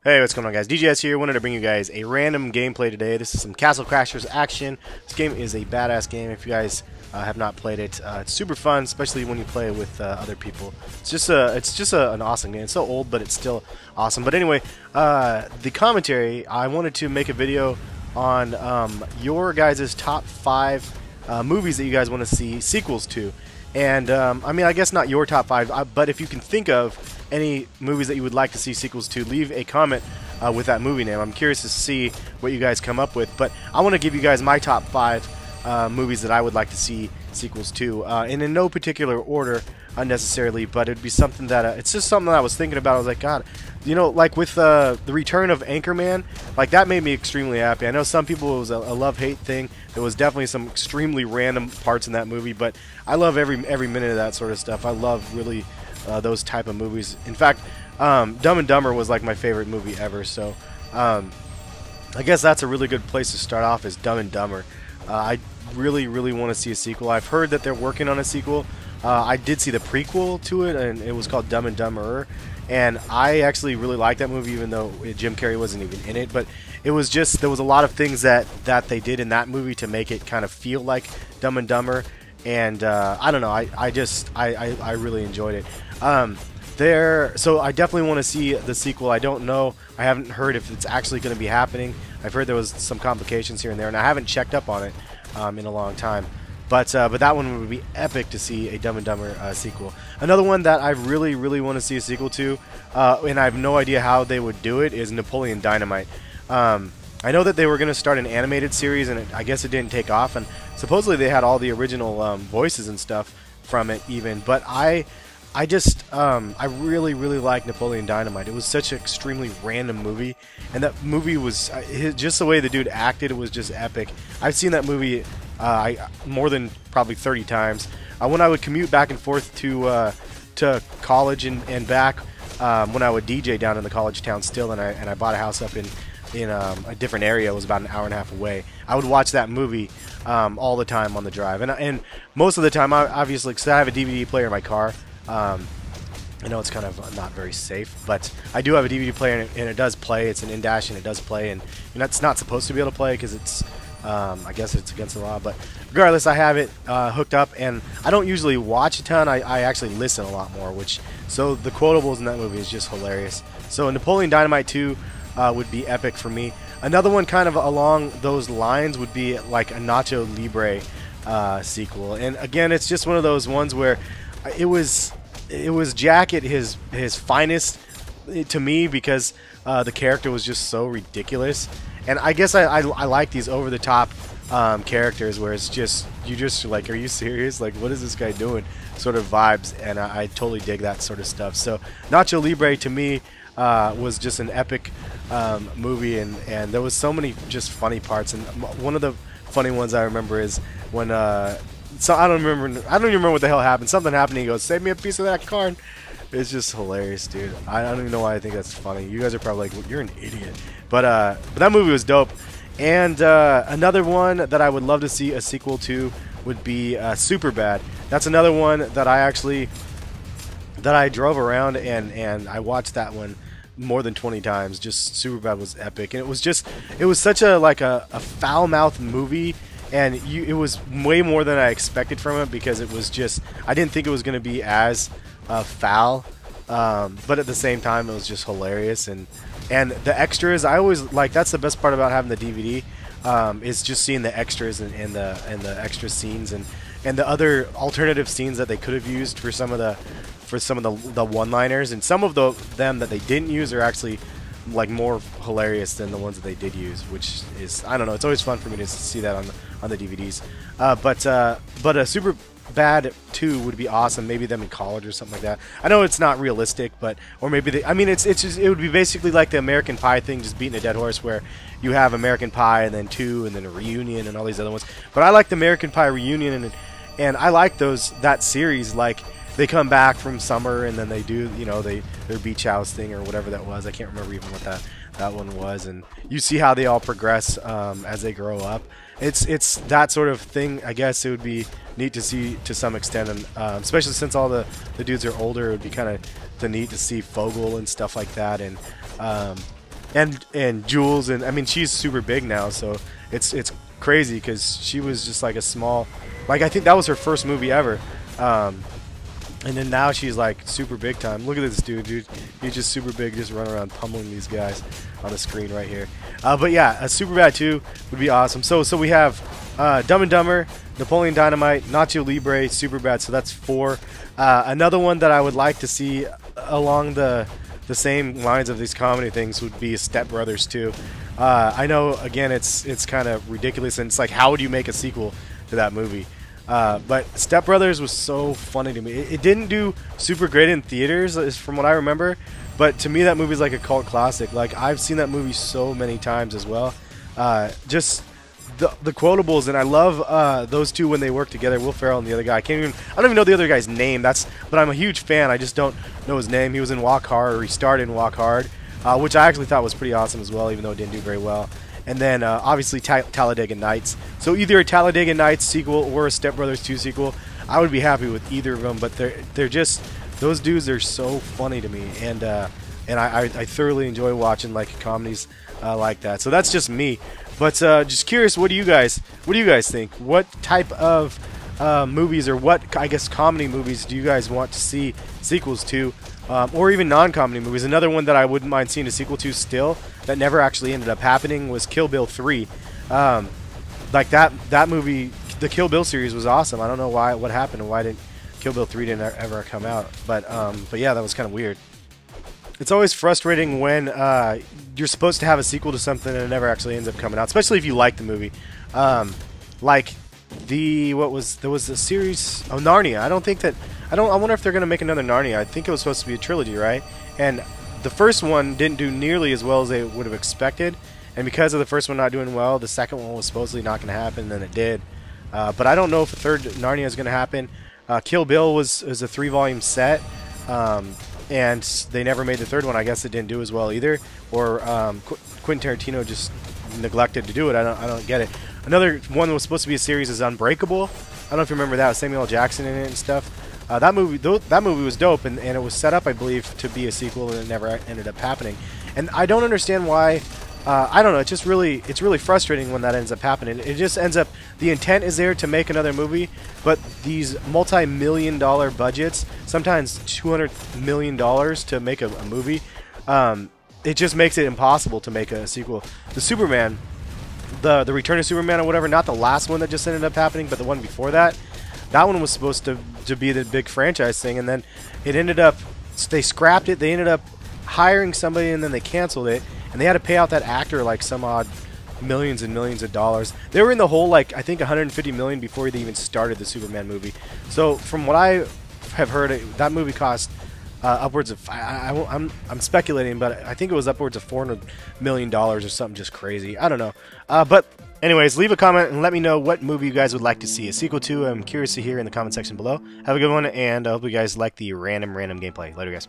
Hey, what's going on, guys? DJS here. Wanted to bring you guys a random gameplay today. This is some Castle Crashers action. This game is a badass game. If you guys have not played it, it's super fun, especially when you play with other people. It's just an awesome game. It's so old, but it's still awesome. But anyway, the commentary. I wanted to make a video on your guys' top 5 movies that you guys want to see sequels to. And I mean, I guess not your top 5, but if you can think of any movies that you would like to see sequels to, leave a comment with that movie name. I'm curious to see what you guys come up with, but I want to give you guys my top 5 movies that I would like to see sequels to, and in no particular order unnecessarily, but it'd be something that it's just something that I was thinking about. I was like, God, you know, like with the return of Anchorman, like that made me extremely happy. I know some people, it was a love-hate thing. There was definitely some extremely random parts in that movie, but I love every minute of that sort of stuff. I love really those type of movies. In fact, Dumb and Dumber was like my favorite movie ever, so I guess that's a really good place to start off, is Dumb and Dumber. I really want to see a sequel. I've heard that they're working on a sequel. I did see the prequel to it, and it was called Dumb and Dumberer, and I actually really liked that movie, even though Jim Carrey wasn't even in it. But it was just, there was a lot of things that they did in that movie to make it kind of feel like Dumb and Dumber, and I don't know, I really enjoyed it. So I definitely want to see the sequel. I don't know, I haven't heard if it's actually going to be happening. I've heard there was some complications here and there, and I haven't checked up on it in a long time. But that one would be epic to see a Dumb and Dumber sequel. Another one that I really want to see a sequel to, and I have no idea how they would do it, is Napoleon Dynamite. I know that they were going to start an animated series, and I guess it didn't take off, and supposedly they had all the original voices and stuff from it even, but I really like Napoleon Dynamite. It was such an extremely random movie, and that movie was just the way the dude acted. It was just epic. I've seen that movie more than probably 30 times. When I would commute back and forth to college and back, when I would DJ down in the college town still, and I bought a house up in a different area. It was about an hour and a half away. I would watch that movie all the time on the drive, and most of the time, obviously, because I have a DVD player in my car. I know it's kind of not very safe, but I do have a DVD player, and it does play. It's an in-dash, and it does play, and it's not supposed to be able to play because it's, I guess it's against the law, but regardless, I have it hooked up, and I don't usually watch a ton. I actually listen a lot more, so the quotables in that movie is just hilarious. So Napoleon Dynamite 2 would be epic for me. Another one kind of along those lines would be like a Nacho Libre sequel, and again, it's just one of those ones where it was Jack at his finest to me, because the character was just so ridiculous. And I guess I like these over the top characters where it's just, you just like, are you serious? Like, what is this guy doing? Sort of vibes, and I totally dig that sort of stuff. So Nacho Libre to me was just an epic movie, and there was so many just funny parts. And one of the funny ones I remember is when so I don't even remember what the hell happened. Something happened, and he goes, "Save me a piece of that card." It's just hilarious, dude. I don't even know why I think that's funny. You guys are probably like, well, "You're an idiot," but that movie was dope. And another one that I would love to see a sequel to would be Superbad. That's another one that I drove around and I watched that one more than 20 times. Just Superbad was epic, and it was such a foul-mouthed movie. And it was way more than I expected from it, because it was just, I didn't think it was going to be as foul, but at the same time it was just hilarious. And the extras, I always like, that's the best part about having the DVD, is just seeing the extras and the extra scenes and the other alternative scenes that they could have used for some of the one-liners, and some of them that they didn't use are actually like more hilarious than the ones that they did use, which is, I don't know, it's always fun for me to see that on the DVDs. But a Superbad 2 would be awesome. Maybe them in college or something like that. I know it's not realistic, but, or maybe I mean, it's just, it would be basically like the American Pie thing, just beating a dead horse, where you have American Pie and then 2 and then a Reunion and all these other ones. But I like the American Pie Reunion, and I like that series. Like, they come back from summer, and then they do, their beach house thing or whatever that was. I can't remember even what that one was. And you see how they all progress as they grow up. It's that sort of thing. I guess it would be neat to see to some extent, and especially since all the dudes are older, it would be kind of neat to see Fogel and stuff like that. And and Jules, and I mean she's super big now, so it's crazy because she was just like a small, like I think that was her first movie ever, and then now she's like super big time. Look at this dude. He's just super big, just running around pummeling these guys on the screen right here. But yeah, a Superbad 2 would be awesome. So we have Dumb and Dumber, Napoleon Dynamite, Nacho Libre, Superbad. So that's 4. Another one that I would like to see along the same lines of these comedy things would be Step Brothers 2. I know, again, it's kind of ridiculous, and it's like, how would you make a sequel to that movie? But Step Brothers was so funny to me. It didn't do super great in theaters, from what I remember, but to me that movie is like a cult classic. Like, I've seen that movie so many times as well. Just the quotables, and I love those two when they work together. Will Ferrell and the other guy. I don't even know the other guy's name. But I'm a huge fan. I just don't know his name. He was in Walk Hard, or he starred in Walk Hard, which I actually thought was pretty awesome as well, even though it didn't do very well. And then obviously Talladega Nights. So either a Talladega Nights sequel or a Step Brothers 2 sequel. I would be happy with either of them, but they're just, those dudes are so funny to me, and I thoroughly enjoy watching like comedies like that. So that's just me. But just curious, what do you guys think? What type of movies, or what, I guess, comedy movies do you guys want to see sequels to? Or even non-comedy movies. Another one that I wouldn't mind seeing a sequel to still, that never actually ended up happening, was Kill Bill 3. Like that movie, the Kill Bill series was awesome. I don't know what happened and why didn't Kill Bill 3 didn't ever come out. But yeah, that was kind of weird. It's always frustrating when you're supposed to have a sequel to something and it never actually ends up coming out, especially if you like the movie. Like there was a series, Narnia. I wonder if they're gonna make another Narnia. I think it was supposed to be a trilogy, right? And the first one didn't do nearly as well as they would have expected, and because of the first one not doing well, the second one was supposedly not gonna happen, and then it did. But I don't know if a third Narnia is gonna happen. Kill Bill was a 3-volume set, and they never made the third one. I guess it didn't do as well either, or Quentin Tarantino just neglected to do it. I don't get it. Another one that was supposed to be a series is Unbreakable. I don't know if you remember that, with Samuel L. Jackson in it and stuff. That movie was dope, and it was set up, I believe, to be a sequel, and it never ended up happening. And I don't understand why. I don't know. It's really frustrating when that ends up happening. It just ends up, the intent is there to make another movie, but these multi-million-dollar budgets, sometimes $200 million to make a movie, it just makes it impossible to make a sequel. The Superman, the Return of Superman or whatever, not the last one that just ended up happening, but the one before that. That one was supposed to be the big franchise thing, and then it ended up, they scrapped it. They ended up hiring somebody, and then they canceled it, and they had to pay out that actor like some odd millions and millions of dollars. They were in the hole, like, I think $150 million before they even started the Superman movie. So from what I have heard, that movie cost upwards of, I'm speculating, but I think it was upwards of $400 million or something just crazy. I don't know. But anyways, leave a comment and let me know what movie you guys would like to see a sequel to. I'm curious to hear in the comment section below. Have a good one, and I hope you guys like the random gameplay. Later, guys.